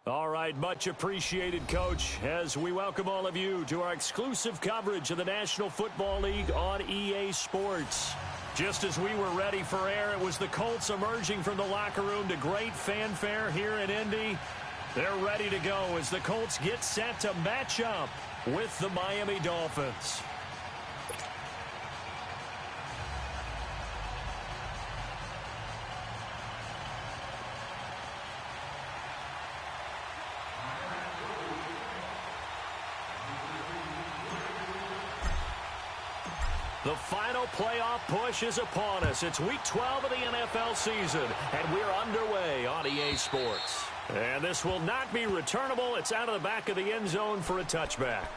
All right, much appreciated, Coach, as we welcome all of you to our exclusive coverage of the National Football League on EA Sports. Just as we were ready for air, it was the Colts emerging from the locker room to great fanfare here in Indy. They're ready to go as the Colts get set to match up with the Miami Dolphins. The final playoff push is upon us. It's Week 12 of the NFL season, and we're underway on EA Sports. And this will not be returnable. It's out of the back of the end zone for a touchback.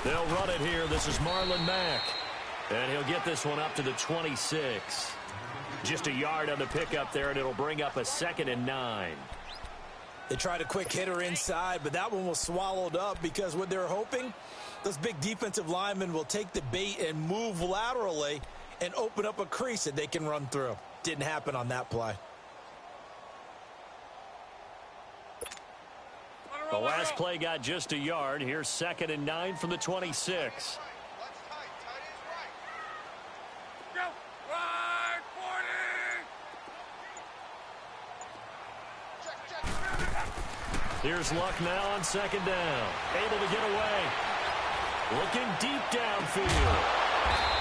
They'll run it here. This is Marlon Mack. And he'll get this one up to the 26. Just a yard on the pickup there, and it'll bring up a 2nd and 9. They tried a quick hitter inside, but that one was swallowed up because what they're hoping, those big defensive linemen will take the bait and move laterally and open up a crease that they can run through. Didn't happen on that play. The last play got just a yard. Here's 2nd and 9 from the 26. Here's Luck now on 2nd down. Able to get away. Looking deep downfield.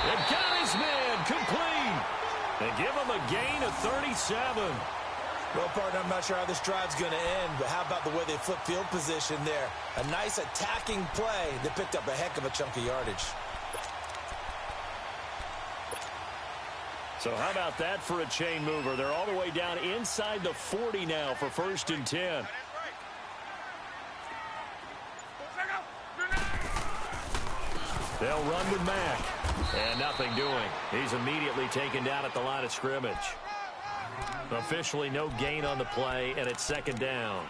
And got his man complete. They give him a gain of 37. Well, partner, I'm not sure how this drive's going to end, but how about the way they flip field position there? A nice attacking play that picked up a heck of a chunk of yardage. So how about that for a chain mover? They're all the way down inside the 40 now for 1st and 10. They'll run with Mack. And nothing doing. He's immediately taken down at the line of scrimmage. Officially no gain on the play, and it's 2nd down.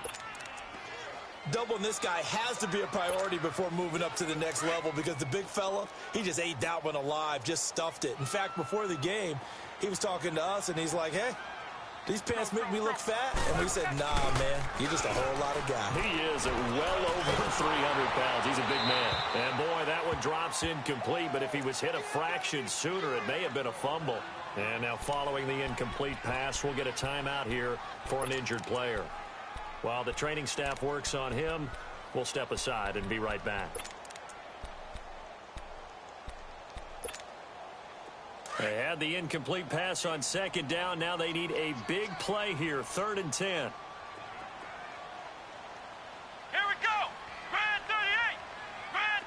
Doubling this guy has to be a priority before moving up to the next level because the big fella, he just ate that one alive, just stuffed it. In fact, before the game, he was talking to us, and he's like, hey, these pants make me look fat. And we said, nah, man, you're just a whole lot of guy. He is at well over 300 pounds. He's a big man. And, boy, that one drops incomplete, but if he was hit a fraction sooner, it may have been a fumble. And now following the incomplete pass, we'll get a timeout here for an injured player. While the training staff works on him, we'll step aside and be right back. They had the incomplete pass on 2nd down. Now they need a big play here, 3rd and 10. Here we go. Grand 38. Grand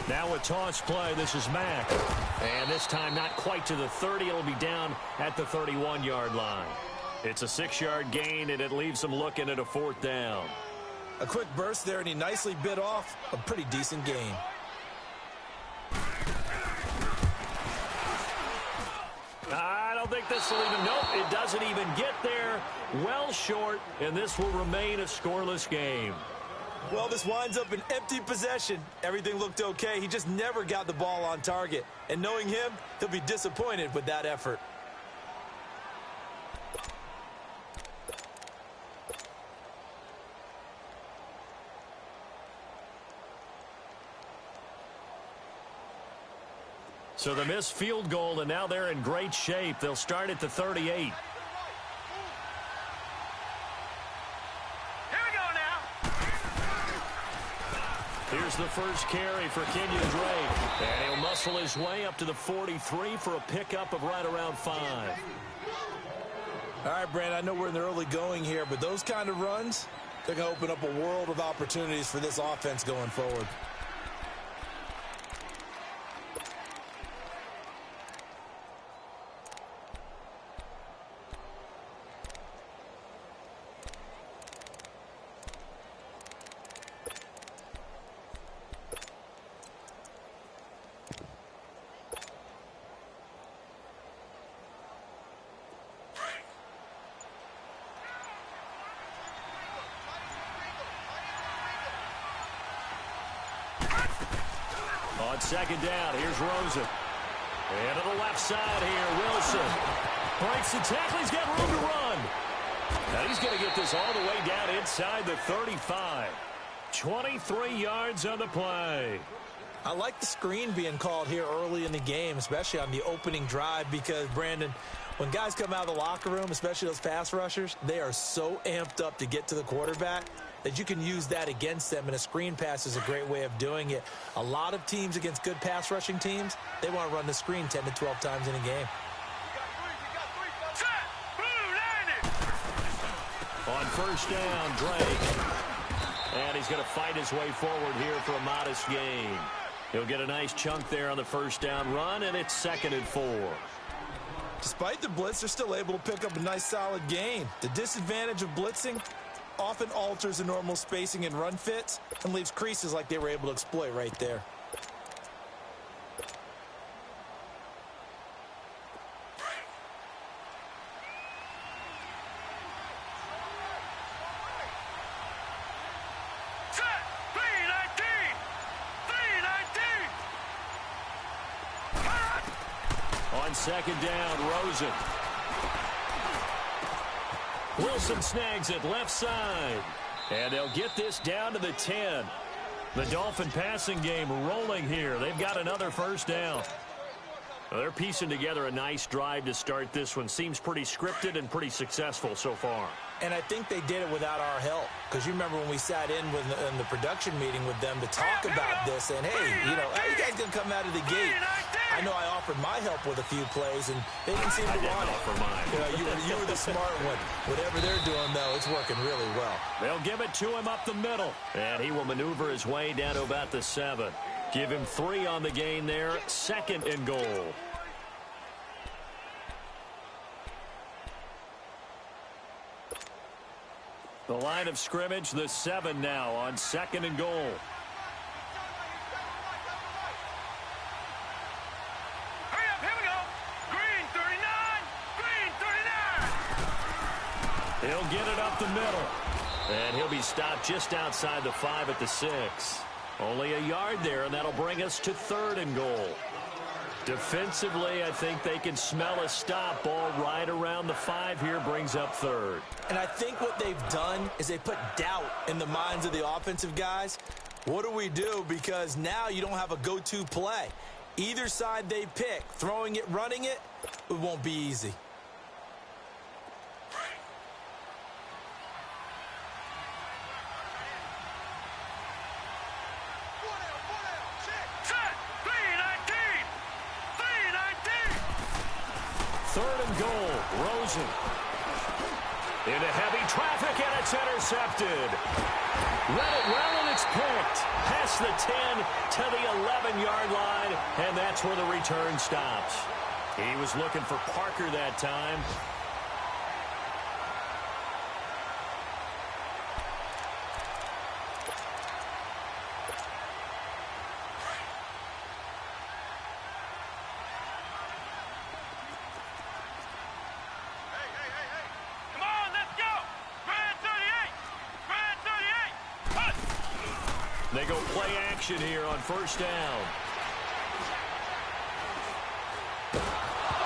38. Now a toss play. This is Mack. And this time not quite to the 30. It'll be down at the 31-yard line. It's a 6-yard gain, and it leaves them looking at a 4th down. A quick burst there, and he nicely bit off a pretty decent gain. I don't think this will even, nope, it doesn't even get there. Well short, and this will remain a scoreless game. Well, this winds up an empty possession. Everything looked okay. He just never got the ball on target. And knowing him, he'll be disappointed with that effort. So the missed field goal, and now they're in great shape. They'll start at the 38. Here we go now. Here's the first carry for Kenyon Drake. And he'll muscle his way up to the 43 for a pickup of right around 5. All right, Brand, I know we're in the early going here, but those kind of runs, they're going to open up a world of opportunities for this offense going forward. on second down. Here's Rosen. And to the left side here, Wilson. Breaks the tackle. He's got room to run. Now he's going to get this all the way down inside the 35. 23 yards on the play. I like the screen being called here early in the game, especially on the opening drive, because, Brandon, when guys come out of the locker room, especially those pass rushers, they are so amped up to get to the quarterback that you can use that against them, and a screen pass is a great way of doing it. A lot of teams against good pass rushing teams, they want to run the screen 10 to 12 times in a game. On first down, Drake. And he's going to fight his way forward here for a modest gain. He'll get a nice chunk there on the first down run, and it's 2nd and 4. Despite the blitz, they're still able to pick up a nice solid gain. The disadvantage of blitzing often alters the normal spacing and run fits and leaves creases like they were able to exploit right there. On second down, Rosen. Wilson snags it left side. And they'll get this down to the 10. The Dolphin passing game rolling here. They've got another first down. Well, they're piecing together a nice drive to start this one. Seems pretty scripted and pretty successful so far. And I think they did it without our help. Because you remember when we sat in the production meeting with them to talk about this. And, hey, you know, how you guys going to come out of the gate? I know I offered my help with a few plays, and they didn't seem to want it. I didn't offer mine. You were the smart one. Whatever they're doing, though, it's working really well. They'll give it to him up the middle. And he will maneuver his way down to about the 7. Give him 3 on the gain there. 2nd and goal. The line of scrimmage, the 7 now on 2nd and goal. Hurry up, here we go. Green 39, green 39. He'll get it up the middle. And he'll be stopped just outside the 5 at the 6. Only a yard there, and that'll bring us to 3rd and goal. Defensively, I think they can smell a stop. Ball right around the 5 here, brings up 3rd. And I think what they've done is they put doubt in the minds of the offensive guys. What do we do? Because now you don't have a go-to play. Either side they pick, throwing it, running it, it won't be easy. Rosen into heavy traffic, and it's intercepted. Read it well, and it's picked. Past the 10 to the 11-yard line, and that's where the return stops. He was looking for Parker that time. They go play action here on first down.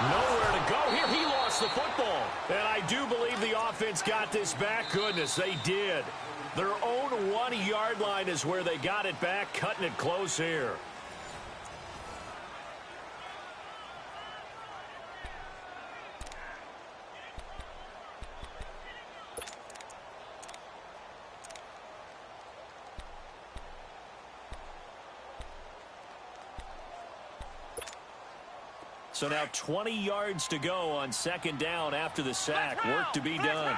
Nowhere to go here. He lost the football. And I do believe the offense got this back. Goodness, they did. Their own 1-yard line is where they got it back, cutting it close here. So now 20 yards to go on second down after the sack. Work to be done.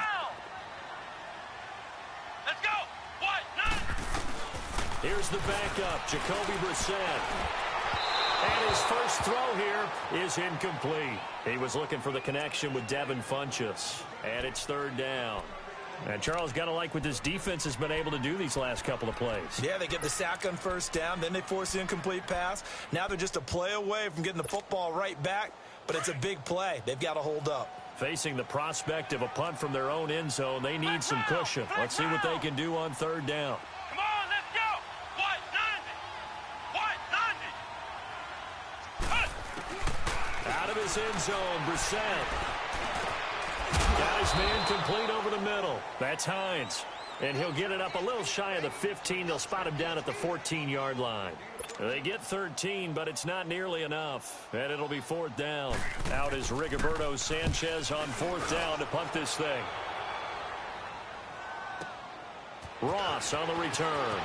Let's go. Here's the backup, Jacoby Brissett. And his first throw here is incomplete. He was looking for the connection with Devin Funchess. And it's third down. And Charles, got to like what this defense has been able to do these last couple of plays. Yeah, they get the sack on first down, then they force the incomplete pass. Now they're just a play away from getting the football right back, but it's a big play. They've got to hold up. Facing the prospect of a punt from their own end zone, they need some cushion. Let's see what they can do on third down. Come on, let's go. White 90. White 90. of his end zone. Brissett. Got his man complete over the middle. That's Hines. And he'll get it up a little shy of the 15. They'll spot him down at the 14-yard line. They get 13, but it's not nearly enough. And it'll be 4th down. Out is Rigoberto Sanchez on 4th down to punt this thing. Ross on the return.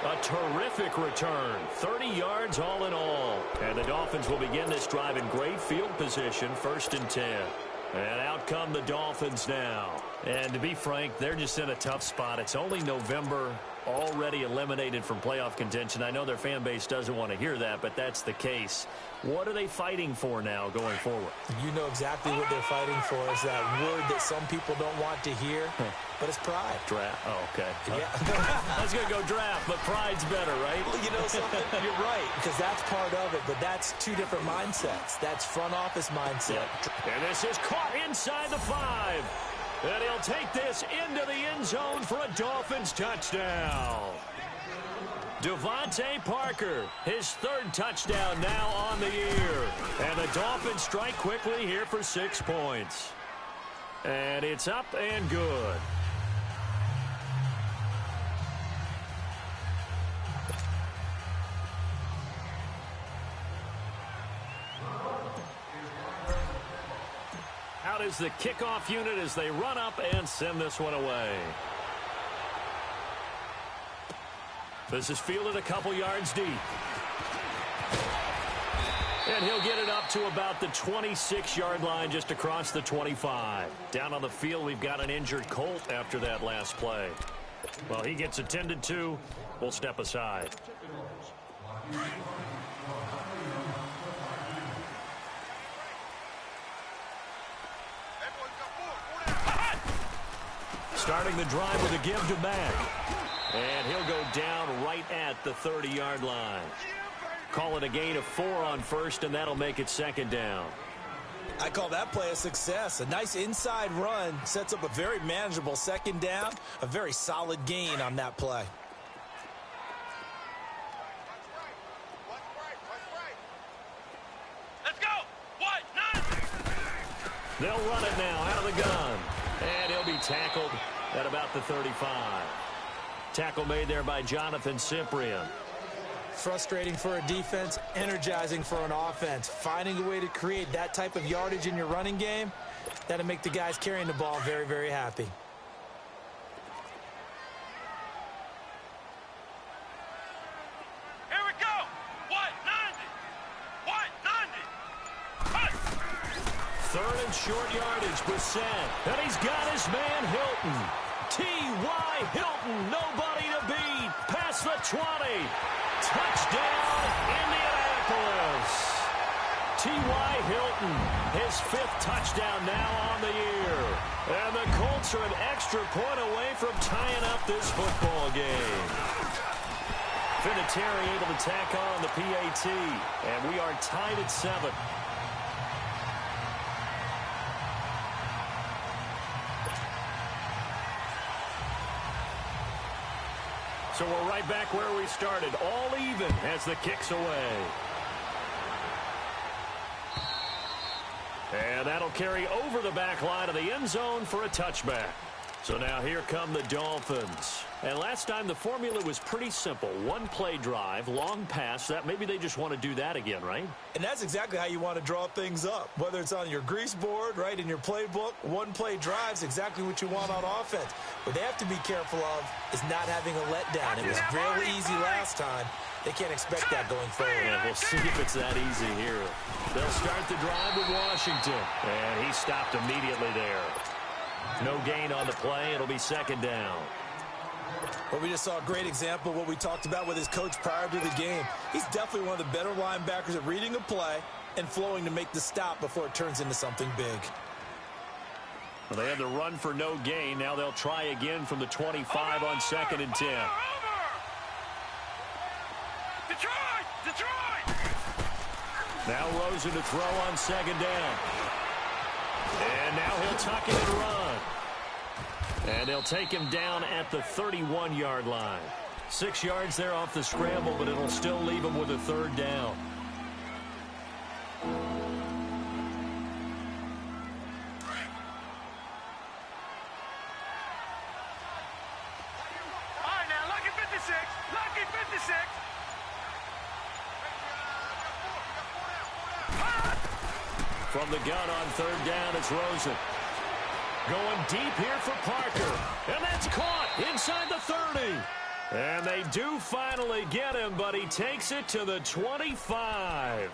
A terrific return. 30 yards all in all. And the Dolphins will begin this drive in great field position, 1st and 10. And out come the Dolphins now. And to be frank, they're just in a tough spot. It's only November, already eliminated from playoff contention. I know their fan base doesn't want to hear that, but that's the case. What are they fighting for now going forward? You know exactly what they're fighting for. Is that word that some people don't want to hear, but it's pride. Draft. Oh, okay. Yeah. I was going to go draft, but pride's better, right? Well, you know something? You're right, because that's part of it, but that's two different mindsets. That's front office mindset. And this is caught inside the 5. And he'll take this into the end zone for a Dolphins touchdown. Devontae Parker, his 3rd touchdown now on the year. And the Dolphins strike quickly here for 6 points. And it's up and good. Out is the kickoff unit as they run up and send this one away. This is fielded a couple yards deep. And he'll get it up to about the 26-yard line, just across the 25. Down on the field, we've got an injured Colt after that last play. Well, he gets attended to. We'll step aside. Starting the drive with a give to Mack. And he'll go down right at the 30-yard line. Call it a gain of 4 on 1st, and that'll make it 2nd down. I call that play a success. A nice inside run sets up a very manageable 2nd down. A very solid gain on that play. Let's go. What? 9. They'll run it now out of the gun. And he'll be tackled at about the 35. Tackle made there by Jonathan Cyprien. Frustrating for a defense, energizing for an offense. Finding a way to create that type of yardage in your running game, that'll make the guys carrying the ball very, very happy. Here we go. What? 90. What? 90. 3rd and short yardage, Brissett. And he's got his man Hilton. T.Y. Hilton, nobody to beat. Past the 20. Touchdown, Indianapolis. T.Y. Hilton, his 5th touchdown now on the year. And the Colts are an extra point away from tying up this football game. Vinatieri able to tack on the PAT. And we are tied at 7. So we're right back where we started, all even as the kick's away. And that'll carry over the back line of the end zone for a touchback. So now here come the Dolphins. And last time the formula was pretty simple. 1-play drive, long pass. That maybe they just want to do that again, right? And that's exactly how you want to draw things up. Whether it's on your grease board, right, in your playbook, 1-play drive's exactly what you want on offense. What they have to be careful of is not having a letdown. It was real easy last time. They can't expect that going forward. Yeah, we'll see if it's that easy here. They'll start the drive with Washington. And he stopped immediately there. No gain on the play. It'll be 2nd down. Well, we just saw a great example of what we talked about with his coach prior to the game. He's definitely one of the better linebackers at reading a play and flowing to make the stop before it turns into something big. Well, they had the run for no gain. Now they'll try again from the 25 on 2nd and 10. Detroit! Now Rosen to throw on 2nd down. And now he'll tuck it and run. And they'll take him down at the 31-yard line. 6 yards there off the scramble, but it'll still leave them with a third down. From the gun on third down, it's Rosen. Going deep here for Parker. And that's caught inside the 30. And they do finally get him, but he takes it to the 25.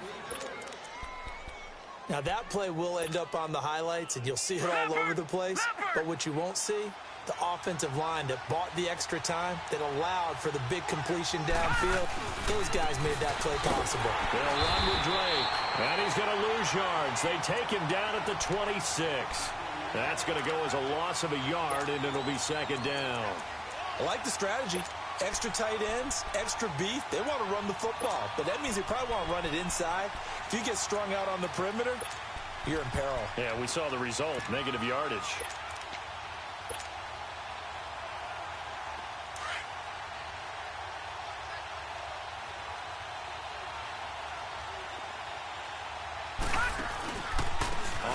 Now that play will end up on the highlights, and you'll see it all over the place. But what you won't see, the offensive line that bought the extra time, that allowed for the big completion downfield, those guys made that play possible. They'll run with Drake, and he's going to lose yards. They take him down at the 26. That's going to go as a loss of a yard, and it'll be second down. I like the strategy. Extra tight ends, extra beef. They want to run the football, but that means they probably want to run it inside. If you get strung out on the perimeter, you're in peril. Yeah, we saw the result, negative yardage.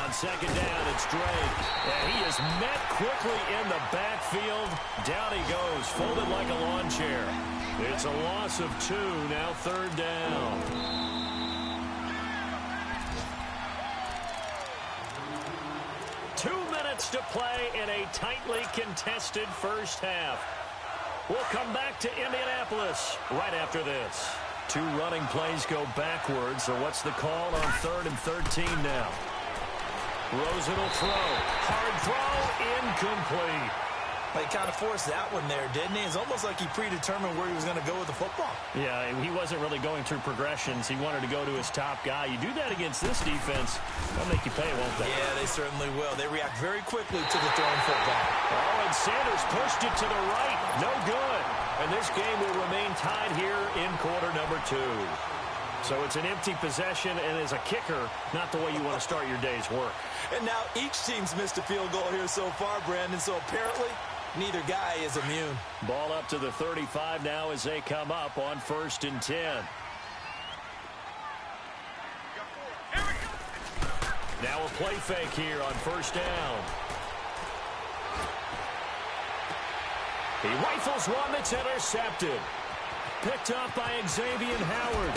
On second down, it's Drake. And he is met quickly in the backfield. Down he goes, folded like a lawn chair. It's a loss of 2, now third down. Two minutes to play in a tightly contested first half. We'll come back to Indianapolis right after this. 2 running plays go backwards, so what's the call on 3rd and 13 now? Rosen will throw. Hard throw, incomplete. Well, he kind of forced that one there, didn't he? It's almost like he predetermined where he was going to go with the football. Yeah, he wasn't really going through progressions. He wanted to go to his top guy. You do that against this defense, they'll make you pay, won't they? Yeah, they certainly will. They react very quickly to the thrown football. Oh, and Sanders pushed it to the right. No good. And this game will remain tied here in quarter number 2. So it's an empty possession, and as a kicker, not the way you want to start your day's work. And now each team's missed a field goal here so far, Brandon, so apparently neither guy is immune. Ball up to the 35 now as they come up on 1st and 10. Now a play fake here on 1st down. He rifles one that's intercepted. Picked up by Xavier Howard.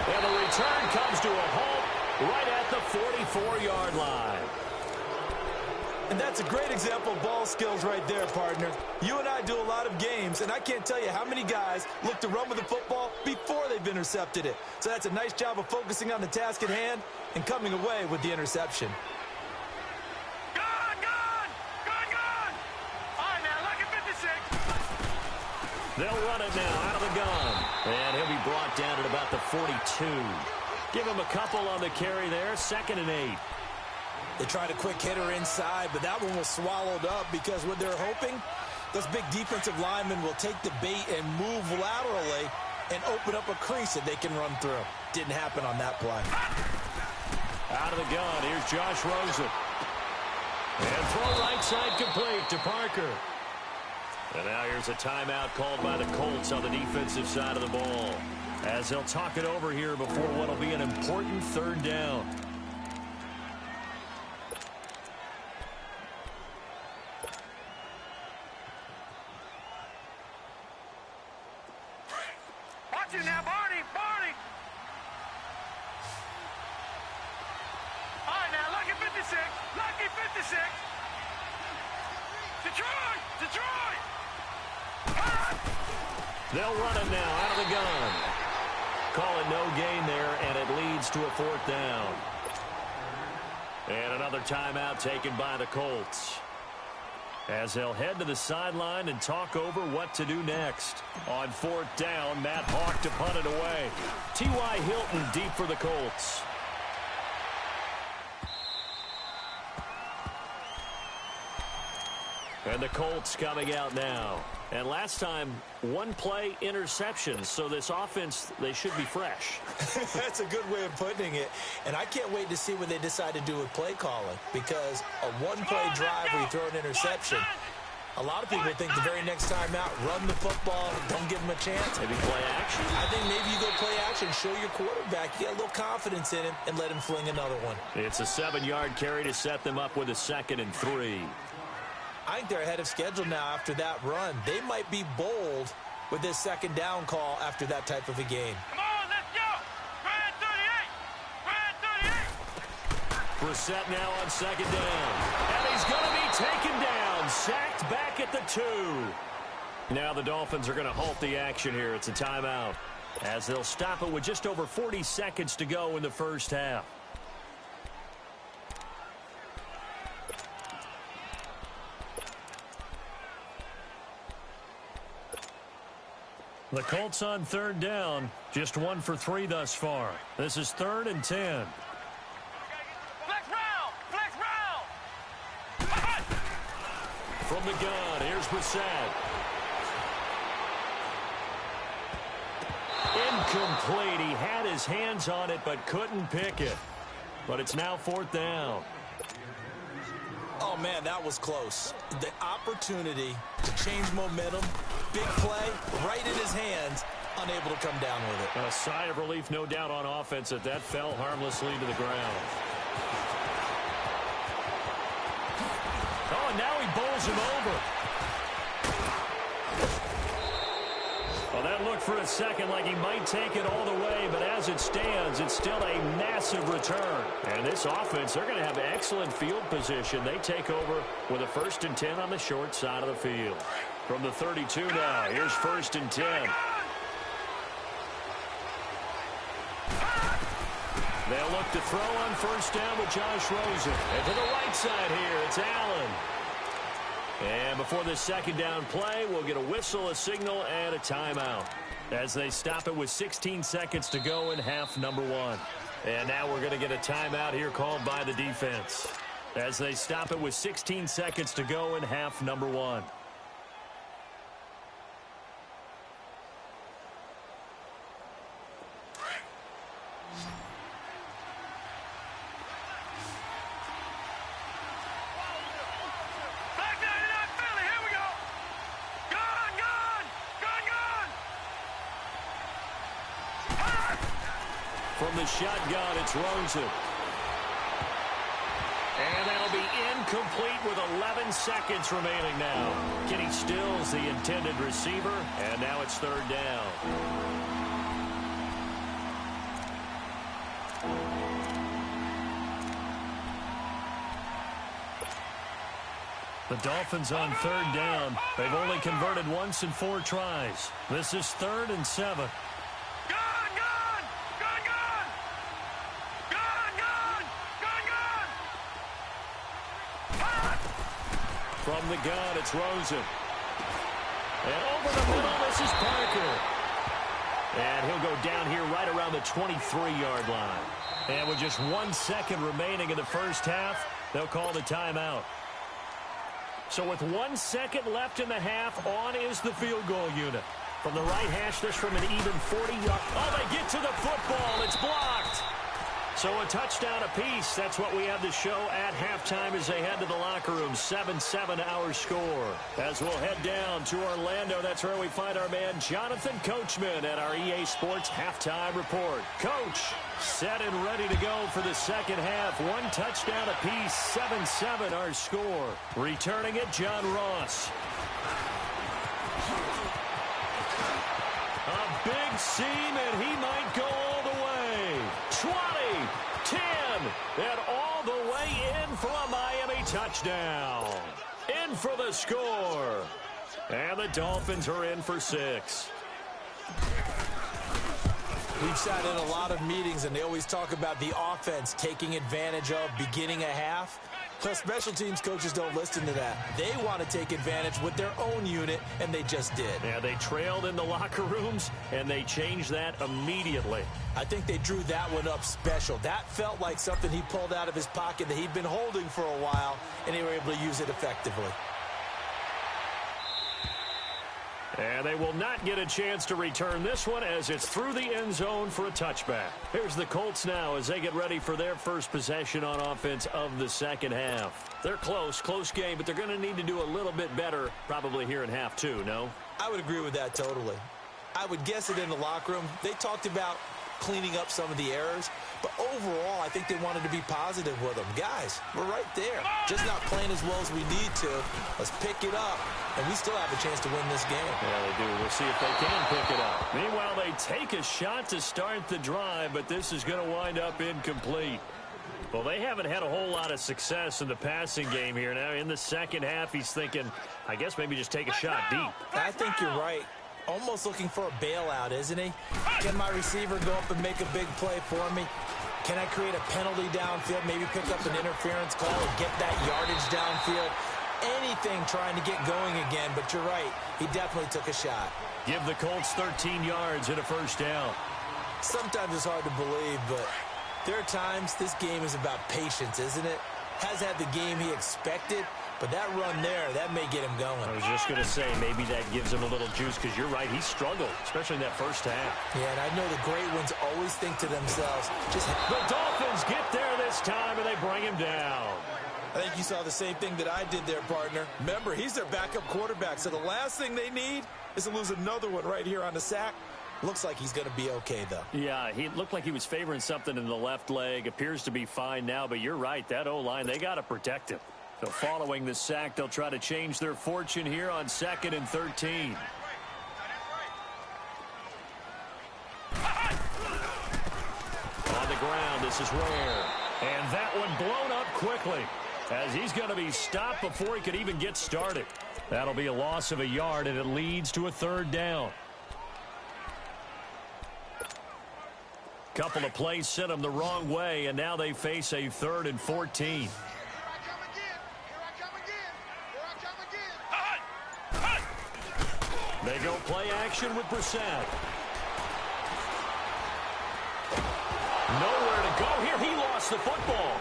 And the return comes to a halt right at the 44-yard line. And that's a great example of ball skills right there, partner. You and I do a lot of games, and I can't tell you how many guys look to run with the football before they've intercepted it. So that's a nice job of focusing on the task at hand and coming away with the interception. They'll run it now out of the gun. And he'll be brought down at about the 42. Give him a couple on the carry there. 2nd and 8. They tried a quick hitter inside, but that one was swallowed up because what they're hoping, those big defensive linemen will take the bait and move laterally and open up a crease that they can run through. Didn't happen on that play. Out of the gun, here's Josh Rosen. And throw right side complete to Parker. And now here's a timeout called by the Colts on the defensive side of the ball, as they'll talk it over here before what will be an important 3rd down. Watch it now, Barney! All right, now, lucky 56! Lucky 56! Detroit! They'll run it now out of the gun. Call it no gain there, and it leads to a 4th down. And another timeout taken by the Colts, as they'll head to the sideline and talk over what to do next. On 4th down, Matt Hawk to punt it away. T.Y. Hilton deep for the Colts. And the Colts coming out now. And last time, 1 play interception. So this offense, they should be fresh. That's a good way of putting it. And I can't wait to see what they decide to do with play calling. Because a 1-play drive where you throw an interception, A lot of people think the very next time out, run the football, don't give him a chance. Maybe play action. I think maybe you go play action, show your quarterback, you get a little confidence in him, and let him fling another one. It's a 7-yard carry to set them up with a 2nd and 3. I think they're ahead of schedule now after that run. They might be bold with this 2nd down call after that type of a game. Come on, let's go. Brand 38. Brand 38. Brissett now on 2nd down. And he's going to be taken down. Sacked back at the 2. Now the Dolphins are going to halt the action here. It's a timeout, as they'll stop it with just over 40 seconds to go in the first half. The Colts on 3rd down. Just 1 for 3 thus far. This is 3rd and 10. Flex round. Flex round. From the gun, here's Brissett. Incomplete. He had his hands on it but couldn't pick it. But it's now 4th down. Oh, man, that was close. The opportunity to change momentum, big play, right in his hands, unable to come down with it. A sigh of relief, no doubt, on offense that fell harmlessly to the ground. Oh, and now he bowls him over. Well, that looked for a second like he might take it all the way, but as it stands, it's still a massive return. And this offense, they're going to have excellent field position. They take over with a 1st and 10 on the short side of the field. From the 32 now, here's 1st and 10. They'll look to throw on 1st down with Josh Rosen. And to the right side here, it's Allen. And before this 2nd down play, we'll get a whistle, a signal, and a timeout, as they stop it with 16 seconds to go in half number 1. And now we're going to get a timeout here called by the defense, as they stop it with 16 seconds to go in half number 1. From the shotgun, it's Rosen. And that'll be incomplete with 11 seconds remaining now. Kenny Stills, the intended receiver, and now it's 3rd down. The Dolphins on 3rd down. They've only converted once in 4 tries. This is 3rd and 7. From the gun, it's Rosen. And over the middle, this is Parker. And he'll go down here right around the 23-yard line. And with just 1 second remaining in the first half, they'll call the timeout. So with 1 second left in the half, on is the field goal unit. From the right hash, this from an even 40-yard. Oh, they get to the football. It's blocked. So a touchdown apiece. That's what we have to show at halftime as they head to the locker room. 7-7 our score. As we'll head down to Orlando, that's where we find our man Jonathan Coachman at our EA Sports Halftime Report. Coach, set and ready to go for the second half. 1 touchdown apiece. 7-7 our score. Returning it, John Ross. A big seam, and he might go all the way. 20, 10, and all the way in for a Miami touchdown. In for the score. And the Dolphins are in for 6. We've sat in a lot of meetings, and they always talk about the offense taking advantage of beginning a half. Plus, special teams coaches don't listen to that. They want to take advantage with their own unit, and they just did. Yeah, they trailed in the locker rooms, and they changed that immediately. I think they drew that one up special. That felt like something he pulled out of his pocket that he'd been holding for a while, and they were able to use it effectively. And they will not get a chance to return this one as it's through the end zone for a touchback. Here's the Colts now as they get ready for their first possession on offense of the second half. They're close game, but they're going to need to do a little bit better probably here in half two, no? I would agree with that totally. I would guess it in the locker room. They talked about cleaning up some of the errors, but overall, I think they wanted to be positive with them. Guys, we're right there. Just not playing as well as we need to. Let's pick it up, and we still have a chance to win this game. Yeah, they do. We'll see if they can pick it up. Meanwhile, they take a shot to start the drive, but this is going to wind up incomplete. Well, they haven't had a whole lot of success in the passing game here. Now, in the second half, he's thinking, I guess maybe just take a shot deep. I think you're right. Almost looking for a bailout, isn't he? Can my receiver go up and make a big play for me? Can I create a penalty downfield, maybe pick up an interference call and get that yardage downfield? Anything trying to get going again, but you're right. He definitely took a shot. Give the Colts 13 yards and a first down. Sometimes it's hard to believe, but there are times this game is about patience, isn't it? Has had the game he expected, but that run there, that may get him going. I was just going to say, maybe that gives him a little juice because you're right, he struggled, especially in that first half. Yeah, and I know the great ones always think to themselves, the Dolphins get there this time, and they bring him down. I think you saw the same thing that I did there, partner. Remember, he's their backup quarterback, so the last thing they need is to lose another one right here on the sack. Looks like he's going to be okay, though. Yeah, he looked like he was favoring something in the left leg. Appears to be fine now, but you're right. That O-line, they got to protect him. So following the sack, they'll try to change their fortune here on 2nd and 13. On the ground, this is Rare. And that one blown up quickly as he's going to be stopped before he could even get started. That'll be a loss of a yard, and it leads to a third down. Couple of plays sent them the wrong way, and now they face a 3rd and 14. They go play action with Brissett. Nowhere to go here. He lost the football.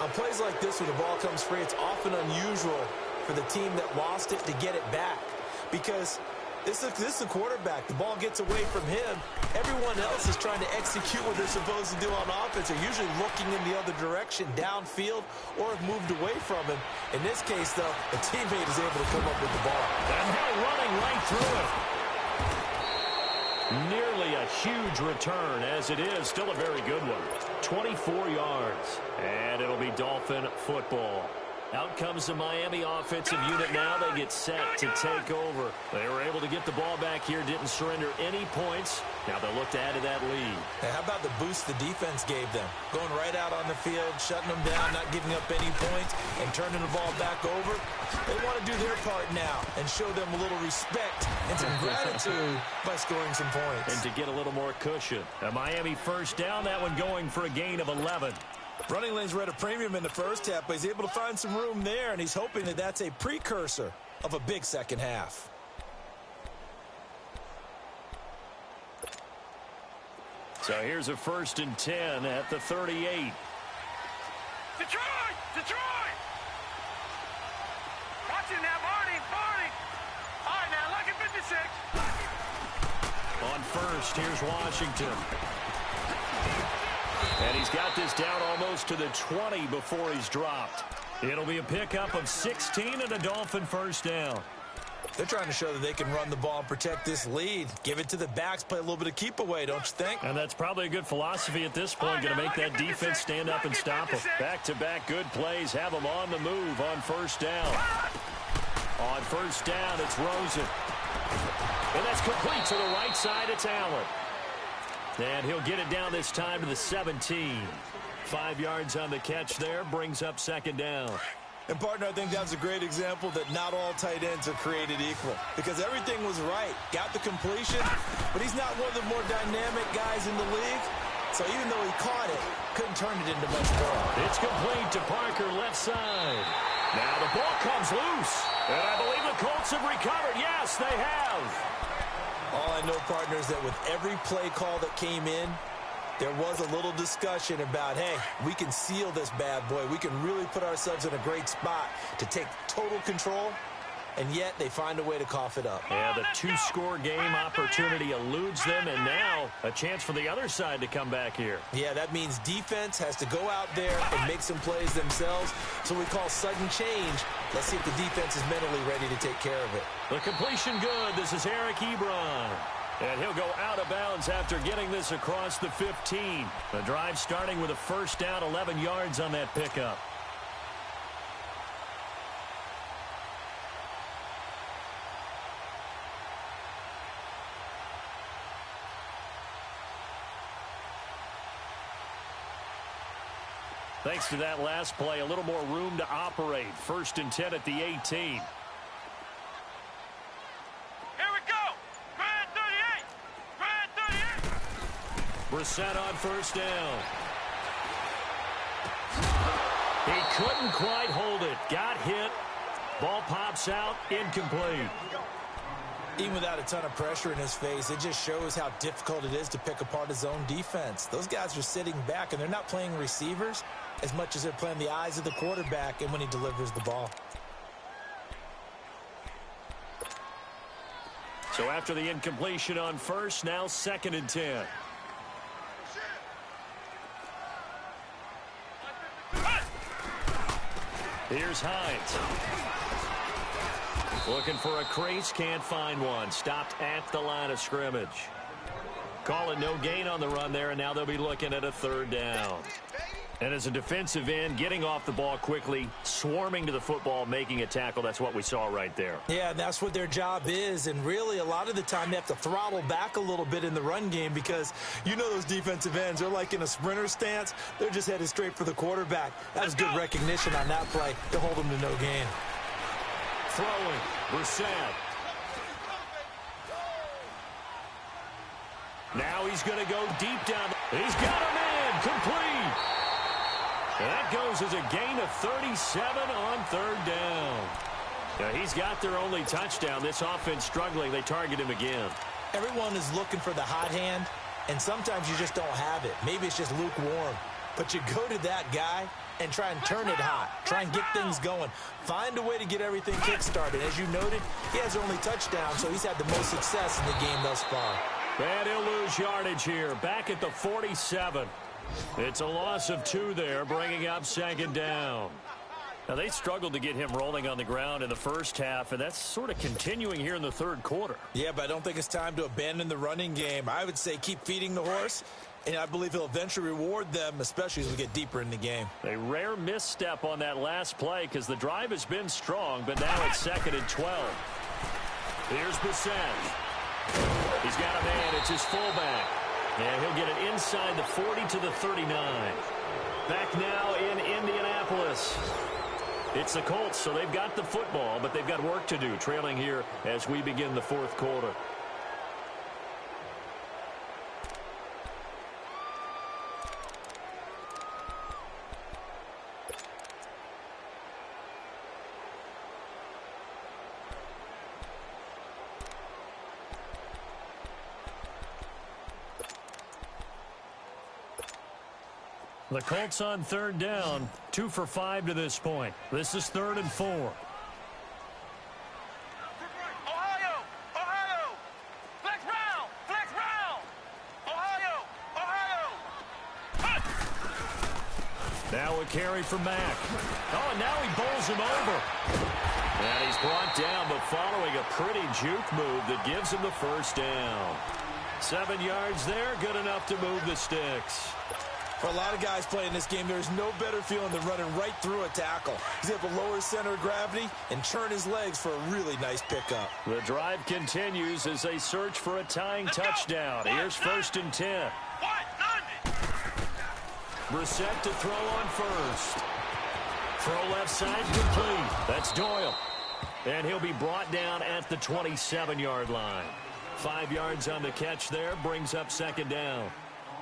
On plays like this where the ball comes free, it's often unusual for the team that lost it to get it back because this is the quarterback. The ball gets away from him. Everyone else is trying to execute what they're supposed to do on offense. They're usually looking in the other direction, downfield, or have moved away from him. In this case, though, a teammate is able to come up with the ball. And they're running right through it. Nearly a huge return, as it is. Still a very good one. 24 yards. And it'll be Dolphin football. Out comes the Miami offensive unit now. They get set to take over. They were able to get the ball back here, didn't surrender any points. Now they'll look to add to that lead. Now, how about the boost the defense gave them? Going right out on the field, shutting them down, not giving up any points, and turning the ball back over. They want to do their part now and show them a little respect and some gratitude by scoring some points. And to get a little more cushion. A Miami first down, that one going for a gain of 11. Running lanes were at a premium in the first half, but he's able to find some room there, and he's hoping that that's a precursor of a big second half. So here's a 1st and 10 at the 38. Detroit! Detroit! Watch it now, Barney! Barney! All right, now, lucky 56. On first, here's Washington. And he's got this down almost to the 20 before he's dropped. It'll be a pickup of 16 and a Dolphin first down. They're trying to show that they can run the ball and protect this lead. Give it to the backs, play a little bit of keep away, don't you think? And that's probably a good philosophy at this point. Going to make that defense stand up and stop them. Back-to-back good plays. Have them on the move on first down. On first down, it's Rosen. And that's complete to the right side. It's Allen. And he'll get it down this time to the 17. 5 yards on the catch there. Brings up second down. And, partner, I think that's a great example that not all tight ends are created equal. Because everything was right. Got the completion, but he's not one of the more dynamic guys in the league. So even though he caught it, couldn't turn it into much more. It's complete to Parker, left side. Now the ball comes loose. And I believe the Colts have recovered. Yes, they have. All I know, partner, is that with every play call that came in, there was a little discussion about, hey, we can seal this bad boy. We can really put ourselves in a great spot to take total control. and yet they find a way to cough it up. Yeah, the two-score game opportunity eludes them, and now a chance for the other side to come back here. Yeah, that means defense has to go out there and make some plays themselves. So we call sudden change. Let's see if the defense is mentally ready to take care of it. The completion good. This is Eric Ebron. And he'll go out of bounds after getting this across the 15. The drive starting with a first down, 11 yards on that pickup. Thanks to that last play, a little more room to operate. 1st and 10 at the 18. Brissett on first down. He couldn't quite hold it. Got hit. Ball pops out. Incomplete. Even without a ton of pressure in his face, it just shows how difficult it is to pick apart his own defense. Those guys are sitting back, and they're not playing receivers as much as they're playing the eyes of the quarterback and when he delivers the ball. So after the incompletion on first, now 2nd and 10. Here's Hines. Looking for a crease, can't find one. Stopped at the line of scrimmage. Calling no gain on the run there, and now they'll be looking at a 3rd down. And as a defensive end, getting off the ball quickly, swarming to the football, making a tackle, that's what we saw right there. Yeah, that's what their job is, and really a lot of the time they have to throttle back a little bit in the run game because you know those defensive ends, they're like in a sprinter stance. They're just headed straight for the quarterback. That was good recognition on that play to hold them to no gain. Throwing, Brissett. Now he's going to go deep down. He's got a man, complete. And that goes as a gain of 37 on 3rd down. Now he's got their only touchdown. This offense struggling. They target him again. Everyone is looking for the hot hand, and sometimes you just don't have it. Maybe it's just lukewarm. But you go to that guy and try and turn it hot. Try and get things going. Find a way to get everything kick-started. As you noted, he has only touchdown, so he's had the most success in the game thus far. And he'll lose yardage here. Back at the 47. It's a loss of 2 there, bringing up 2nd down. Now, they struggled to get him rolling on the ground in the first half, and that's sort of continuing here in the 3rd quarter. Yeah, but I don't think it's time to abandon the running game. I would say keep feeding the horse, and I believe he'll eventually reward them, especially as we get deeper in the game. A rare misstep on that last play because the drive has been strong, but now it's 2nd and 12. Here's Brissett. He's got a man. It's his fullback. And he'll get it inside the 40 to the 39. Back now in Indianapolis. It's the Colts, so they've got the football, but they've got work to do, trailing here as we begin the 4th quarter. The Colts on 3rd down, 2 for 5 to this point. This is 3rd and 4. Ohio! Ohio! Flex round! Flex round! Ohio! Ohio! Now a carry from Mack. Oh, and now he bowls him over. And he's brought down, but following a pretty juke move that gives him the 1st down. 7 yards there, good enough to move the sticks. For a lot of guys playing this game, there's no better feeling than running right through a tackle. He's able to lower his center of gravity and turn his legs for a really nice pickup. The drive continues as they search for a tying touchdown. Here's 1st and 10. Brissett to throw on first. Throw left side complete. That's Doyle. And he'll be brought down at the 27-yard line. 5 yards on the catch there, brings up 2nd down.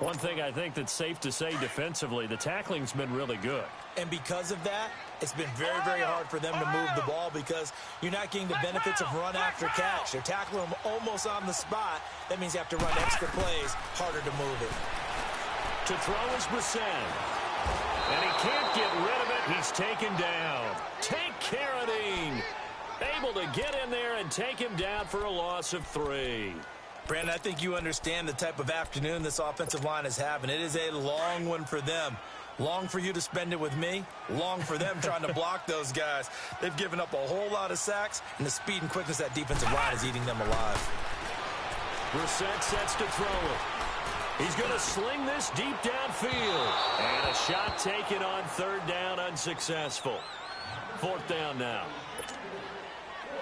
One thing I think that's safe to say defensively, the tackling's been really good. And because of that, it's been very, very hard for them to move the ball because you're not getting the benefits of run after catch. They're tackling them almost on the spot. That means you have to run extra plays, harder to move it. To throw is Brissett. And he can't get rid of it. He's taken down. Take Carradine. Able to get in there and take him down for a loss of 3. Brandon, I think you understand the type of afternoon this offensive line is having. It is a long one for them. Long for you to spend it with me. Long for them trying to block those guys. They've given up a whole lot of sacks, and the speed and quickness of that defensive line is eating them alive. Brissett sets to throw it. He's going to sling this deep downfield. And a shot taken on 3rd down, unsuccessful. 4th down now.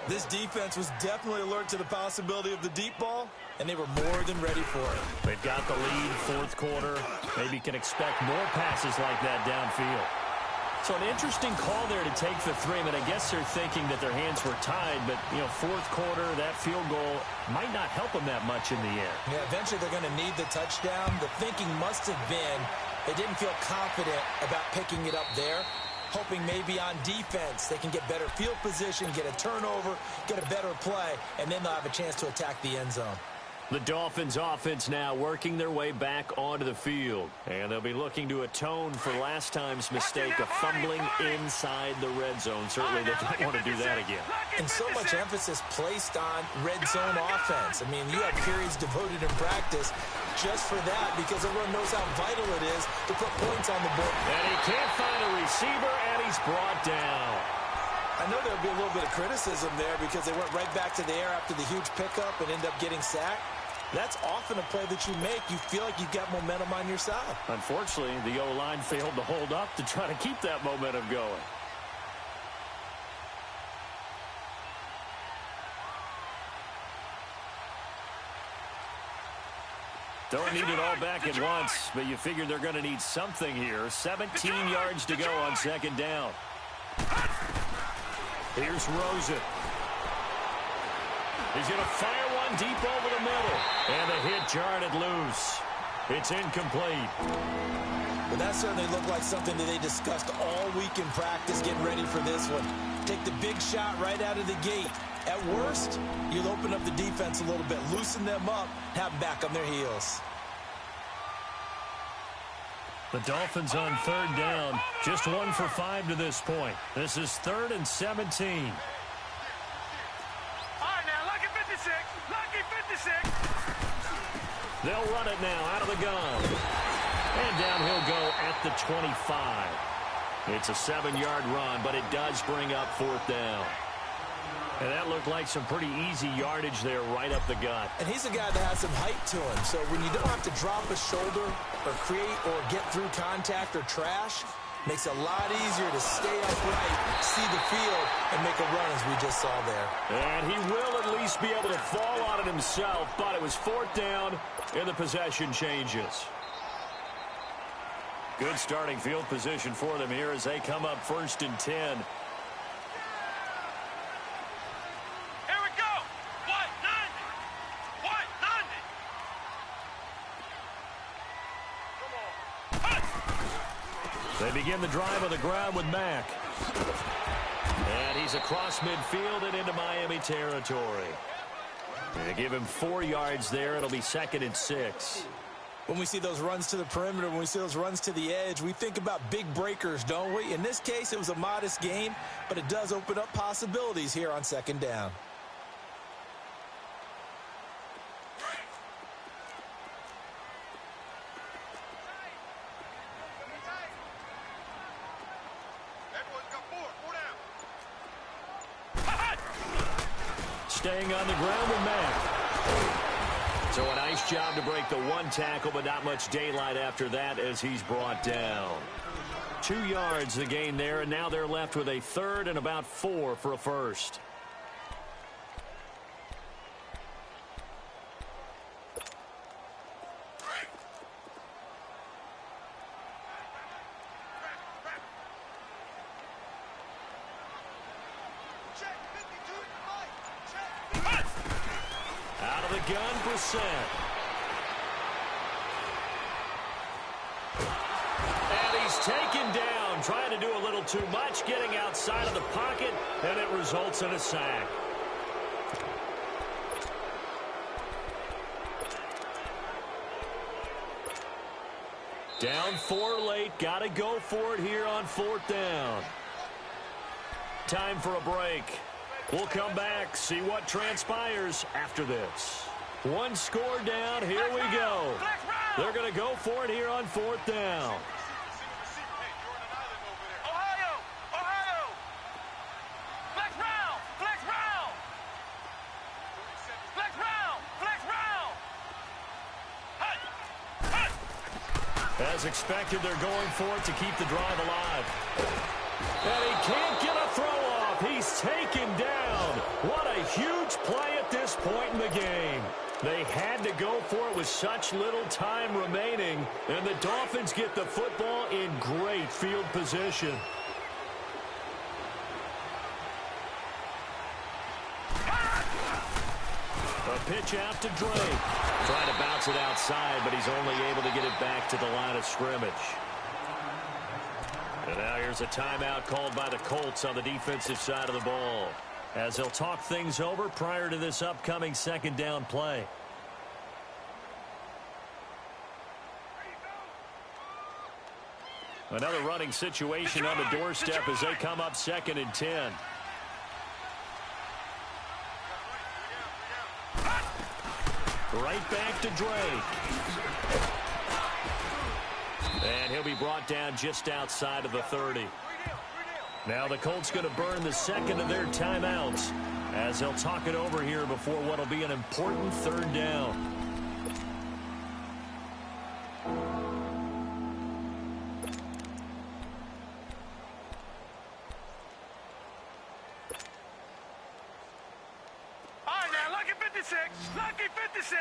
This defense was definitely alert to the possibility of the deep ball, and they were more than ready for it. They've got the lead, 4th quarter. Maybe can expect more passes like that downfield. So an interesting call there to take the 3. I mean, I guess they're thinking that their hands were tied, but, 4th quarter, that field goal might not help them that much in the air. Yeah, eventually they're going to need the touchdown. The thinking must have been they didn't feel confident about picking it up there, hoping maybe on defense they can get better field position, get a turnover, get a better play, and then they'll have a chance to attack the end zone. The Dolphins offense now working their way back onto the field. And they'll be looking to atone for last time's mistake of fumbling inside the red zone. Certainly they don't want to do that again. And so much emphasis placed on red zone offense. I mean, you have periods devoted in practice just for that because everyone knows how vital it is to put points on the board. And he can't find a receiver, and he's brought down. I know there'll be a little bit of criticism there because they went right back to the air after the huge pickup and end up getting sacked. That's often a play that you make. You feel like you've got momentum on your side. Unfortunately, the O-line failed to hold up to try to keep that momentum going. Don't need it all back at once, but you figure they're going to need something here. 17 yards to go on 2nd down. Here's Rosen. He's going to fire one deep over the middle. And the hit jarred it loose. It's incomplete. But that certainly looked like something that they discussed all week in practice getting ready for this one. Take the big shot right out of the gate. At worst, you'll open up the defense a little bit, loosen them up, have them back on their heels. The Dolphins on 3rd down, just 1 for 5 to this point. This is 3rd and 17. They'll run it now out of the gun. And down he'll go at the 25. It's a 7-yard run, but it does bring up 4th down. And that looked like some pretty easy yardage there right up the gut. And he's a guy that has some height to him. So when you don't have to drop a shoulder or create or get through contact or trash, makes it a lot easier to stay upright, see the field, and make a run as we just saw there. And he will at least be able to fall on it himself, but it was 4th down and the possession changes. Good starting field position for them here as they come up 1st and 10. They begin the drive on the ground with Mack. And he's across midfield and into Miami territory. They give him 4 yards there. It'll be 2nd and 6. When we see those runs to the perimeter, when we see those runs to the edge, we think about big breakers, don't we? In this case, it was a modest gain, but it does open up possibilities here on 2nd down. Staying on the ground with Mack. So a nice job to break the 1 tackle, but not much daylight after that as he's brought down. 2 yards the gain there, and now they're left with a 3rd and about 4 for a first. Out of the gun, Brissett. And he's taken down, trying to do a little too much, getting outside of the pocket, and it results in a sack. Down 4 late, got to go for it here on 4th down. Time for a break. We'll come back, see what transpires after this. One score down, here we go. They're going to go for it here on 4th down. As expected, they're going for it to keep the drive alive. And he can't get a throw off. He's taken down. What a huge play at this point in the game. They had to go for it with such little time remaining, and the Dolphins get the football in great field position. A pitch out to Drake. Trying to bounce it outside, but he's only able to get it back to the line of scrimmage. And now here's a timeout called by the Colts on the defensive side of the ball, as they'll talk things over prior to this upcoming 2nd down play. Another running situation on the doorstep as they come up 2nd and 10. Right back to Drake. And he'll be brought down just outside of the 30. Now the Colts going to burn the 2nd of their timeouts as they'll talk it over here before what will be an important 3rd down. Lucky 56.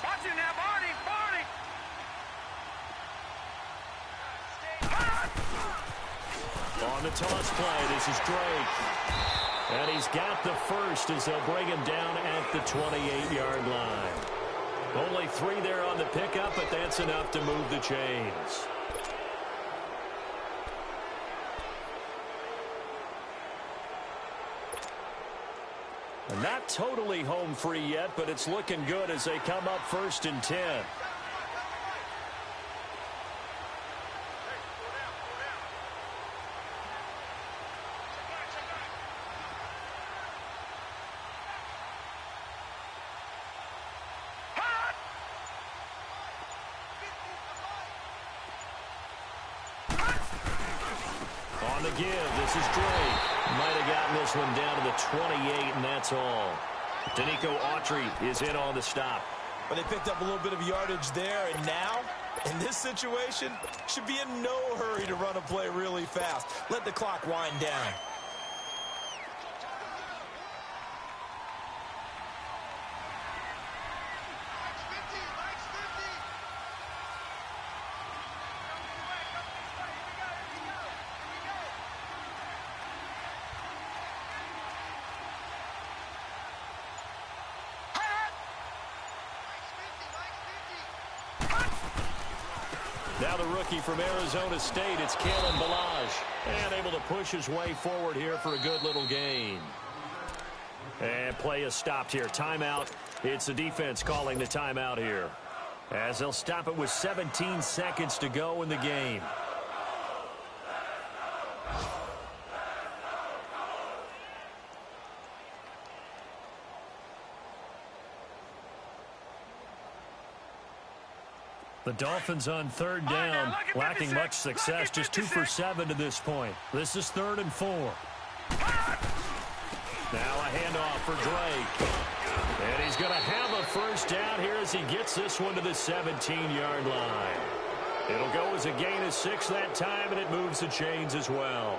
Watch it now, Barney. On the toss play, this is Drake. And he's got the first as they'll bring him down at the 28-yard line. Only 3 there on the pickup, but that's enough to move the chains. Not totally home free yet, but it's looking good as they come up 1st and 10. On the give, this is Drake. Might have gotten this one down to the 28, and that's all. Danico Autry is in on the stop. But they picked up a little bit of yardage there, and now, in this situation, should be in no hurry to run a play really fast. Let the clock wind down. Now the rookie from Arizona State, it's Kalen Ballage. And able to push his way forward here for a good little gain. And play is stopped here. Timeout. It's the defense calling the timeout here, as they'll stop it with 17 seconds to go in the game. The Dolphins on 3rd down, lacking much success, just 2 for 7 to this point. This is 3rd and 4. Now a handoff for Drake. And he's going to have a first down here as he gets this one to the 17-yard line. It'll go as a gain of 6 that time, and it moves the chains as well.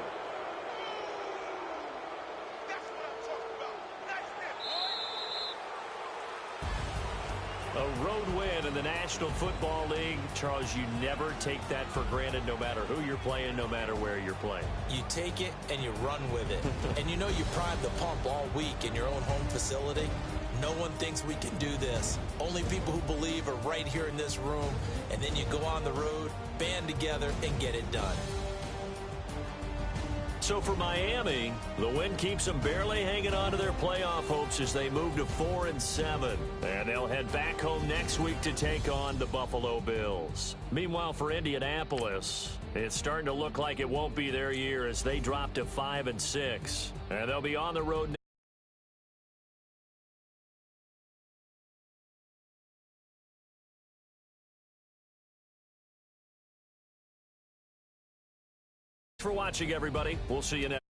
A road win in the National Football League. Charles, you never take that for granted no matter who you're playing, no matter where you're playing. You take it and you run with it. And you know you prime the pump all week in your own home facility. No one thinks we can do this. Only people who believe are right here in this room. And then you go on the road, band together, and get it done. So for Miami, the win keeps them barely hanging on to their playoff hopes as they move to 4-7. And they'll head back home next week to take on the Buffalo Bills. Meanwhile, for Indianapolis, it's starting to look like it won't be their year as they drop to 5-6. And they'll be on the road for watching, everybody. We'll see you next.